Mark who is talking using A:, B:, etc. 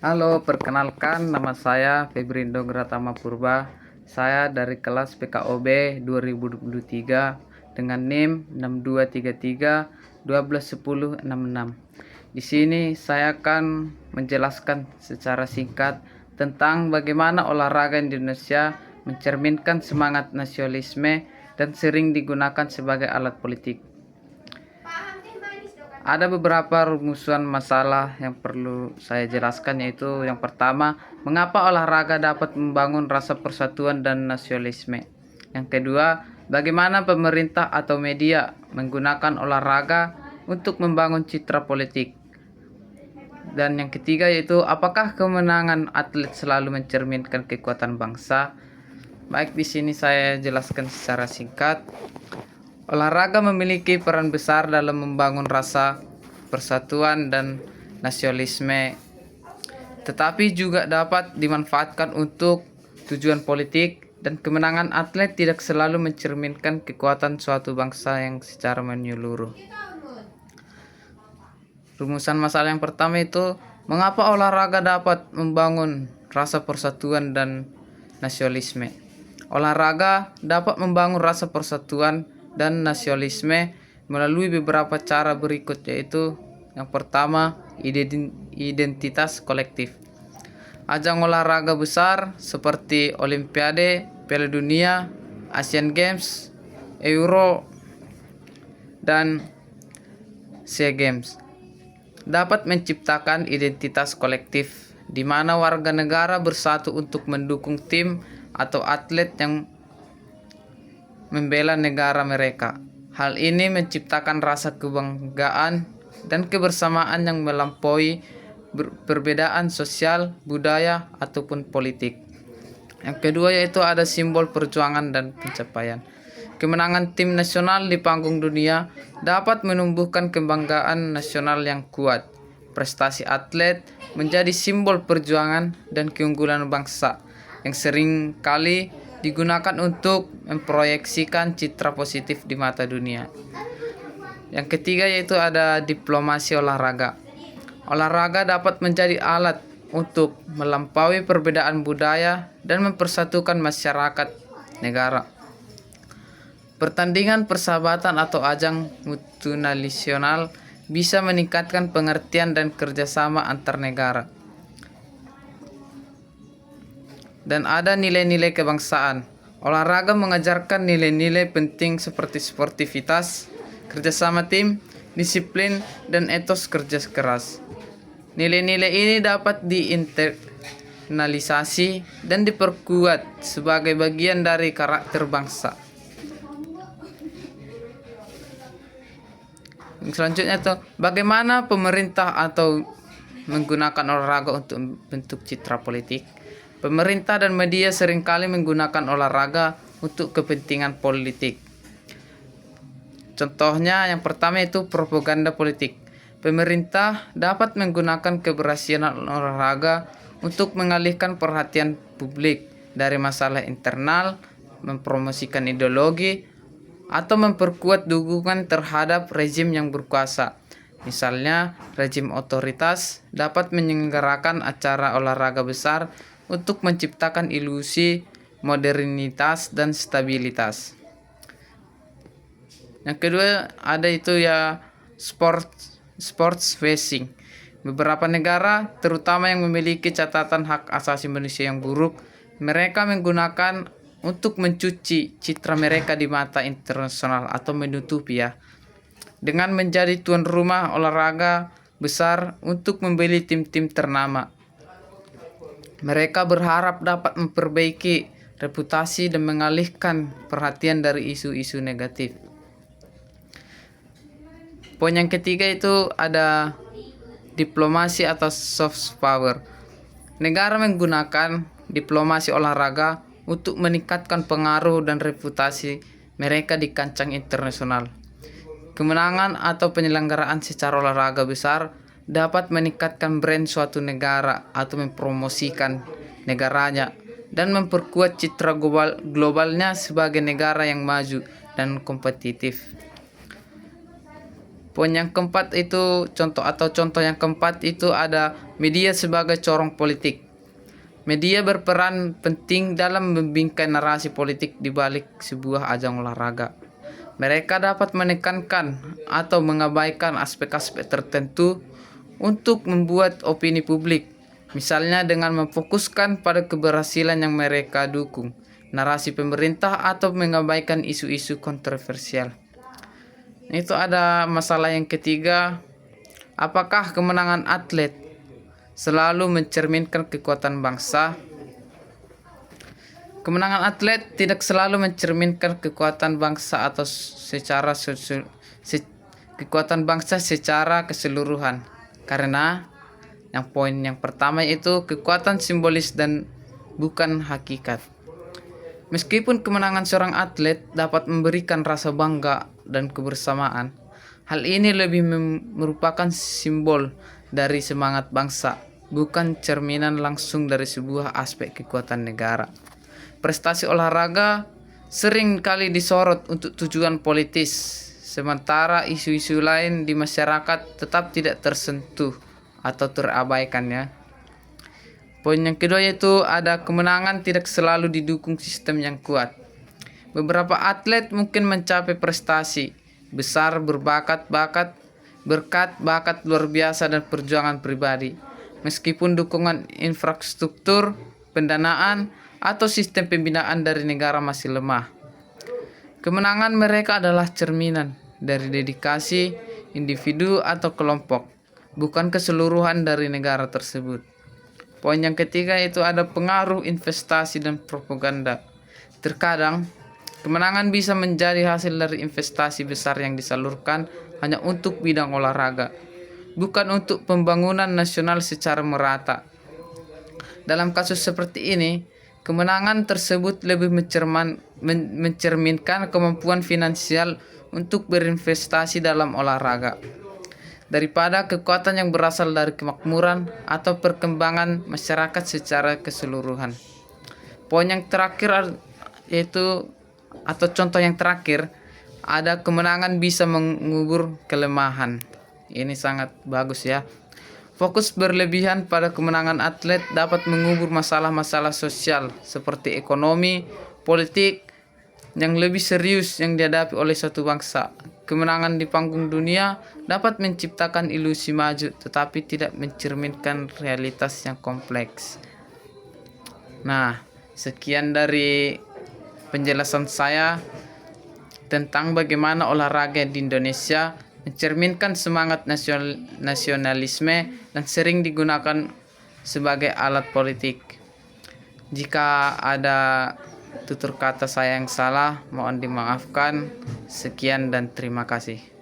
A: Halo, perkenalkan nama saya Febrindo Gratama Purba. Saya dari kelas PKOB 2023 dengan NIM 6233 Di sini saya akan menjelaskan secara singkat tentang bagaimana olahraga Indonesia mencerminkan semangat nasionalisme dan sering digunakan sebagai alat politik. Ada beberapa rumusan masalah yang perlu saya jelaskan, yaitu yang pertama, mengapa olahraga dapat membangun rasa persatuan dan nasionalisme. Yang kedua, bagaimana pemerintah atau media menggunakan olahraga untuk membangun citra politik. Dan yang ketiga yaitu apakah kemenangan atlet selalu mencerminkan kekuatan bangsa. Baik, di sini saya jelaskan secara singkat. Olahraga memiliki peran besar dalam membangun rasa persatuan dan nasionalisme, tetapi juga dapat dimanfaatkan untuk tujuan politik, dan kemenangan atlet tidak selalu mencerminkan kekuatan suatu bangsa yang secara menyeluruh. Rumusan masalah yang pertama itu, mengapa olahraga dapat membangun rasa persatuan dan nasionalisme. Olahraga dapat membangun rasa persatuan dan nasionalisme melalui beberapa cara berikut, yaitu yang pertama, identitas kolektif. Ajang olahraga besar seperti Olimpiade, Piala Dunia, Asian Games, Euro, dan SEA Games dapat menciptakan identitas kolektif di mana warga negara bersatu untuk mendukung tim atau atlet yang membela negara mereka. Hal ini menciptakan rasa kebanggaan dan kebersamaan yang melampaui perbedaan sosial, budaya, ataupun politik. Yang kedua yaitu ada simbol perjuangan dan pencapaian. Kemenangan tim nasional di panggung dunia dapat menumbuhkan kebanggaan nasional yang kuat. Prestasi atlet menjadi simbol perjuangan dan keunggulan bangsa yang sering kali digunakan untuk memproyeksikan citra positif di mata dunia. Yang ketiga yaitu ada diplomasi olahraga. Olahraga dapat menjadi alat untuk melampaui perbedaan budaya dan mempersatukan masyarakat negara. Pertandingan persahabatan atau ajang multinasional bisa meningkatkan pengertian dan kerjasama antar negara. Dan ada nilai-nilai kebangsaan. Olahraga mengajarkan nilai-nilai penting seperti sportivitas, kerjasama tim, disiplin, dan etos kerja keras. Nilai-nilai ini dapat diinternalisasi dan diperkuat sebagai bagian dari karakter bangsa. Selanjutnya itu bagaimana pemerintah atau menggunakan olahraga untuk bentuk citra politik. Pemerintah dan media seringkali menggunakan olahraga untuk kepentingan politik. Contohnya yang pertama itu propaganda politik. Pemerintah dapat menggunakan keberhasilan olahraga untuk mengalihkan perhatian publik dari masalah internal, mempromosikan ideologi, atau memperkuat dukungan terhadap rezim yang berkuasa. Misalnya, rezim otoritas dapat menyelenggarakan acara olahraga besar untuk menciptakan ilusi modernitas dan stabilitas. Yang kedua ada itu ya sports washing. Beberapa negara, terutama yang memiliki catatan hak asasi manusia yang buruk, mereka menggunakan untuk mencuci citra mereka di mata internasional atau menutupi dengan menjadi tuan rumah olahraga besar untuk membeli tim-tim ternama. Mereka berharap dapat memperbaiki reputasi dan mengalihkan perhatian dari isu-isu negatif. Poin yang ketiga itu ada diplomasi atau soft power. Negara menggunakan diplomasi olahraga untuk meningkatkan pengaruh dan reputasi mereka di kancah internasional. Kemenangan atau penyelenggaraan secara olahraga besar dapat meningkatkan brand suatu negara atau mempromosikan negaranya dan memperkuat citra globalnya sebagai negara yang maju dan kompetitif. Poin yang keempat itu contoh yang keempat itu ada media sebagai corong politik. Media berperan penting dalam membingkai narasi politik di balik sebuah ajang olahraga. Mereka dapat menekankan atau mengabaikan aspek-aspek tertentu untuk membuat opini publik, misalnya dengan memfokuskan pada keberhasilan yang mereka dukung, narasi pemerintah, atau mengabaikan isu-isu kontroversial. Itu ada masalah yang ketiga, apakah kemenangan atlet selalu mencerminkan kekuatan bangsa? Kemenangan atlet tidak selalu mencerminkan kekuatan bangsa atau kekuatan bangsa secara keseluruhan. Karena poin yang pertama itu kekuatan simbolis dan bukan hakikat. Meskipun kemenangan seorang atlet dapat memberikan rasa bangga dan kebersamaan, hal ini lebih merupakan simbol dari semangat bangsa, bukan cerminan langsung dari sebuah aspek kekuatan negara. Prestasi olahraga sering kali disorot untuk tujuan politis, sementara isu-isu lain di masyarakat tetap tidak tersentuh atau terabaikan ya. Poin yang kedua yaitu ada kemenangan tidak selalu didukung sistem yang kuat. Beberapa atlet mungkin mencapai prestasi besar berkat bakat luar biasa dan perjuangan pribadi. Meskipun dukungan infrastruktur, pendanaan, atau sistem pembinaan dari negara masih lemah. Kemenangan mereka adalah cerminan dari dedikasi individu atau kelompok, bukan keseluruhan dari negara tersebut. Poin yang ketiga itu ada pengaruh investasi dan propaganda. Terkadang, kemenangan bisa menjadi hasil dari investasi besar yang disalurkan hanya untuk bidang olahraga, bukan untuk pembangunan nasional secara merata. Dalam kasus seperti ini, kemenangan tersebut lebih mencerminkan kemampuan finansial untuk berinvestasi dalam olahraga daripada kekuatan yang berasal dari kemakmuran atau perkembangan masyarakat secara keseluruhan. Poin yang terakhir yaitu atau contoh yang terakhir ada kemenangan bisa mengubur kelemahan. Ini sangat bagus ya. Fokus berlebihan pada kemenangan atlet dapat mengubur masalah-masalah sosial seperti ekonomi, politik yang lebih serius yang dihadapi oleh suatu bangsa. Kemenangan di panggung dunia dapat menciptakan ilusi maju tetapi tidak mencerminkan realitas yang kompleks. Nah, sekian dari penjelasan saya tentang bagaimana olahraga di Indonesia mencerminkan semangat nasionalisme dan sering digunakan sebagai alat politik. Jika ada tutur kata saya yang salah, mohon dimaafkan. Sekian dan terima kasih.